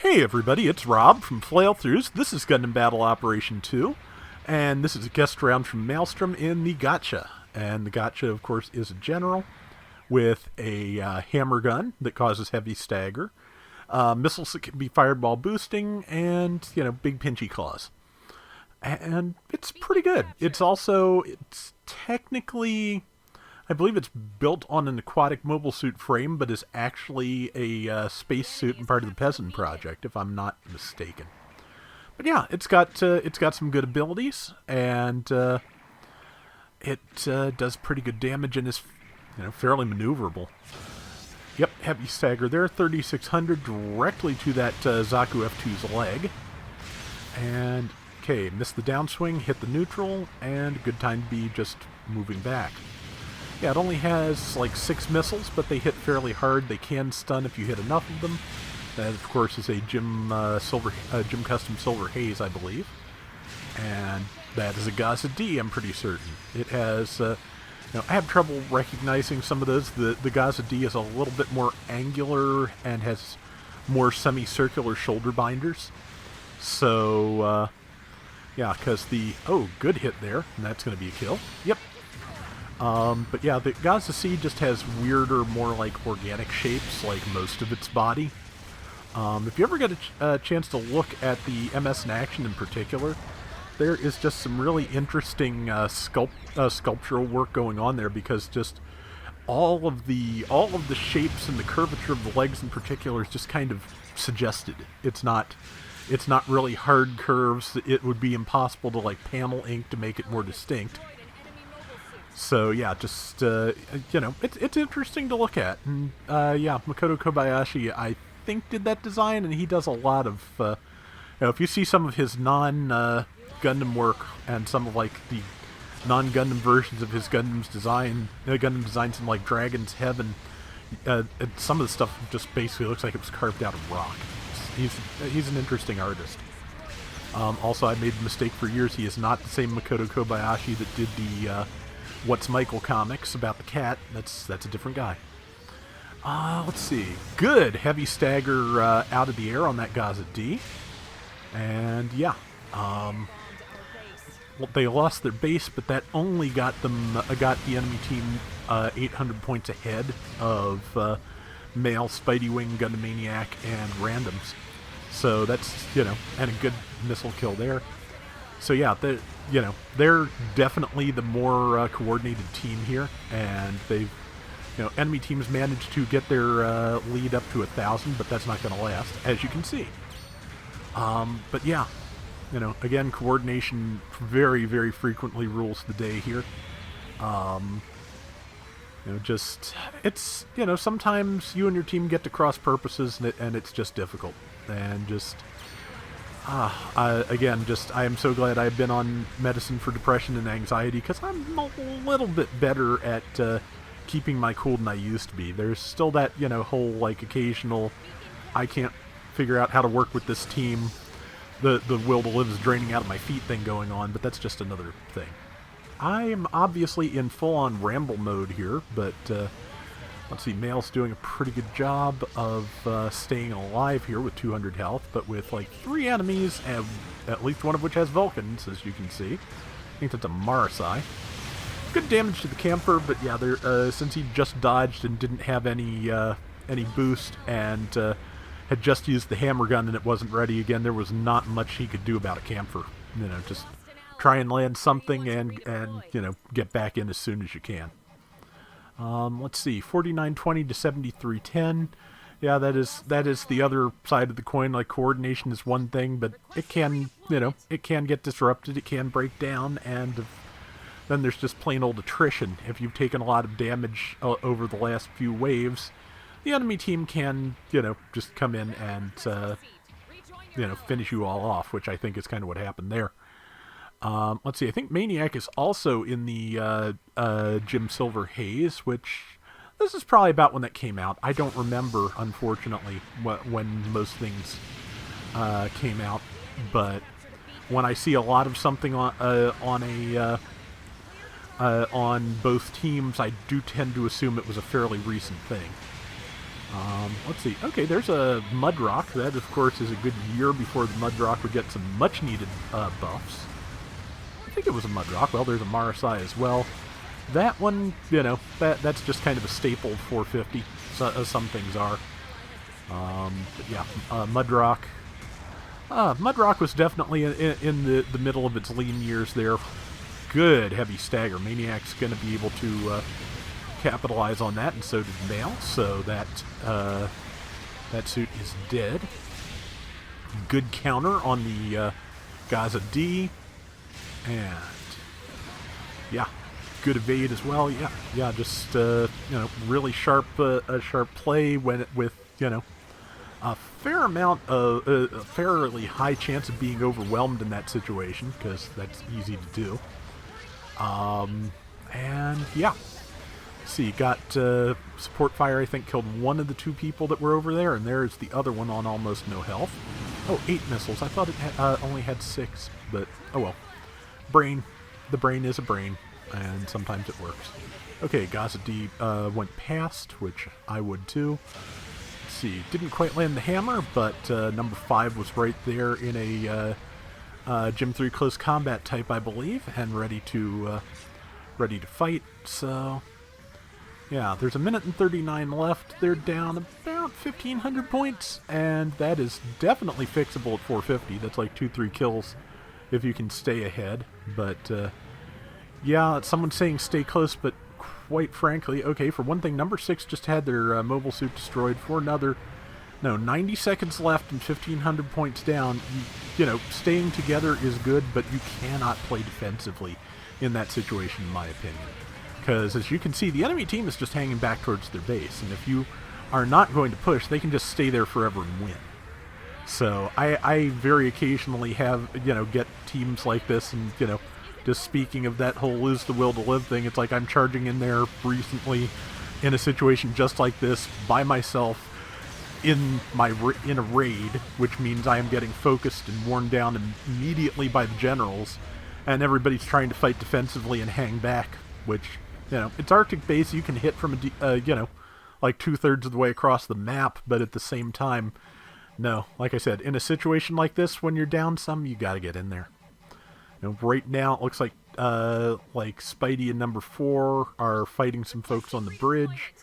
Hey everybody, it's Rob from Flailthroughs. This is Gundam Battle Operation 2, and this is a guest round from Maelstrom in the Gatsha. And the Gatsha, of course, is a general with a hammer gun that causes heavy stagger, missiles that can be fired while boosting, and, big pinchy claws. And it's pretty good. It's technically, I believe it's built on an aquatic mobile suit frame, but is actually a space suit and part of the Peasant Project, if I'm not mistaken. But yeah, it's got some good abilities, and it does pretty good damage and is fairly maneuverable. Yep, heavy stagger there, 3600 directly to that Zaku F2's leg, and okay, missed the downswing, hit the neutral, and good time to be just moving back. Yeah, it only has like 6 missiles, but they hit fairly hard. They can stun if you hit enough of them. That, of course, is a Jim Custom Silver Haze, I believe. And that is a Gatsha D, I'm pretty certain. It has, I have trouble recognizing some of those. The Gatsha D is a little bit more angular and has more semicircular shoulder binders. So, yeah, because good hit there, and that's going to be a kill. Yep. But yeah, the Gatsha C just has weirder, more like organic shapes, like most of its body. If you ever get a chance to look at the MS in action in particular, there is just some really interesting sculptural work going on there, because just all of the shapes and the curvature of the legs in particular is just kind of suggested. It's not really hard curves. It would be impossible to like panel ink to make it more distinct. So yeah, just it's interesting to look at, and yeah, Makoto Kobayashi, I think, did that design, and he does a lot of, if you see some of his non-Gundam work and some of like the non-Gundam versions of his Gundam designs in like Dragon's Heaven, some of the stuff just basically looks like it was carved out of rock. He's an interesting artist. Also, I made the mistake for years. He is not the same Makoto Kobayashi that did the What's Michael comics about the cat. That's a different guy. Let's see. Good heavy stagger out of the air on that Gatsha D. And yeah, well, they lost their base, but that only got the enemy team 800 points ahead of Male, Spidey Wing, Gundam Maniac, and Randoms. So that's and a good missile kill there. So yeah, they're definitely the more coordinated team here, and they've, enemy teams managed to get their lead up to 1,000, but that's not going to last, as you can see. But yeah, again, coordination very, very frequently rules the day here. Sometimes you and your team get to cross purposes, and it's just difficult, and just. I am so glad I've been on medicine for depression and anxiety, because I'm a little bit better at keeping my cool than I used to be. There's still that, whole, like, occasional, I can't figure out how to work with this team, the will to live is draining out of my feet thing going on, but that's just another thing. I am obviously in full-on ramble mode here, but let's see, Male's doing a pretty good job of staying alive here with 200 health, but with like 3 enemies, and at least one of which has Vulcans, as you can see. I think that's a Marasai. Good damage to the camper, but yeah, since he just dodged and didn't have any boost, and had just used the hammer gun and it wasn't ready again, there was not much he could do about a camper. Just try and land something and get back in as soon as you can. Let's see, 4920 to 7310. Yeah, that is the other side of the coin. Like, coordination is one thing, but it can, it can get disrupted, it can break down, and then there's just plain old attrition. If you've taken a lot of damage over the last few waves, the enemy team can, just come in and, finish you all off, which I think is kind of what happened there. Let's see, I think Maniac is also in the Jim Silver Haze, which this is probably about when that came out. I don't remember, unfortunately, when most things came out, but when I see a lot of something on both teams, I do tend to assume it was a fairly recent thing. Let's see. Okay, there's a Mudrock. That, of course, is a good year before the Mudrock would get some much-needed buffs. I think it was a Mudrock. Well, there's a Marasai as well. That one, that's just kind of a staple 450. Some things are. But yeah, Mudrock. Mudrock was definitely in the middle of its lean years there. Good heavy stagger. Maniac's going to be able to capitalize on that, and so did Mail. So that suit is dead. Good counter on the Gaza D, and yeah, good evade as well. Yeah, just really sharp play with a fair amount of a fairly high chance of being overwhelmed in that situation, because that's easy to do. And yeah. See, got support fire, I think, killed one of the two people that were over there, and there's the other one on almost no health. Oh, 8 missiles. I thought it only had 6, but oh well. Brain. The brain is a brain, and sometimes it works. Okay, Gaza D went past, which I would too. Let's see, didn't quite land the hammer, but number 5 was right there in a Gym 3 close combat type, I believe, and ready to fight, so... Yeah, there's 1 minute and 39 left. They're down about 1,500 points, and that is definitely fixable at 450. That's like 2-3 kills if you can stay ahead. But, yeah, someone's saying stay close, but quite frankly, okay, for one thing, number 6 just had their mobile suit destroyed. For another, 90 seconds left and 1,500 points down. Staying together is good, but you cannot play defensively in that situation, in my opinion. Because, as you can see, the enemy team is just hanging back towards their base. And if you are not going to push, they can just stay there forever and win. So, I very occasionally have, get teams like this. And, just speaking of that whole lose the will to live thing, it's like I'm charging in there recently in a situation just like this by myself in a raid, which means I am getting focused and worn down immediately by the generals. And everybody's trying to fight defensively and hang back, which... it's Arctic base. You can hit from like 2/3 of the way across the map, but at the same time, no. Like I said, in a situation like this, when you're down some, you got to get in there. Right now it looks like Spidey and number 4 are fighting some folks on the bridge.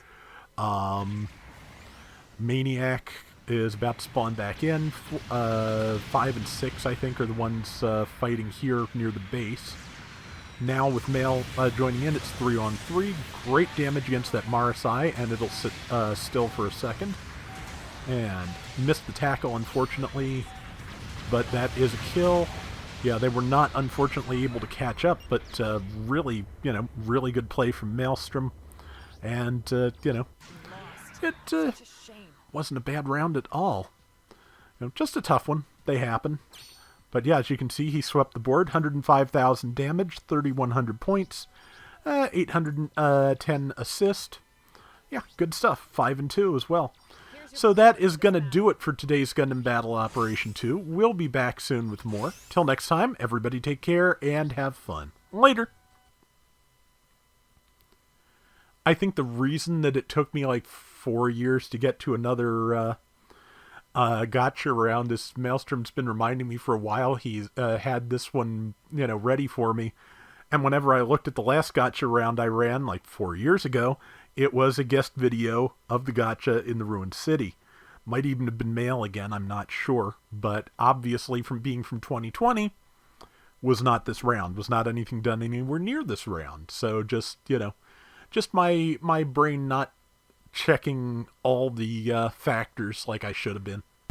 Maniac is about to spawn back in. 5 and 6, I think, are the ones fighting here near the base. Now with Mail joining in, it's 3-on-3. Great damage against that Marasai, and it'll sit still for a second. And missed the tackle, unfortunately, but that is a kill. Yeah, they were not, unfortunately, able to catch up, but really good play from Maelstrom. And, it wasn't a bad round at all. Just a tough one. They happen. But yeah, as you can see, he swept the board. 105,000 damage, 3,100 points, 810 assist. Yeah, good stuff. 5 and 2 as well. So that is going to do it for today's Gundam Battle Operation 2. We'll be back soon with more. Till next time, everybody take care and have fun. Later! I think the reason that it took me like 4 years to get to another... Gatsha round. This Maelstrom's been reminding me for a while. He's had this one, ready for me. And whenever I looked at the last Gatsha round I ran, like 4 years ago, it was a guest video of the Gatsha in the ruined city. Might even have been Mail again, I'm not sure. But obviously, from being from 2020, was not this round. Was not anything done anywhere near this round. So just, just my brain not checking all the factors like I should have been.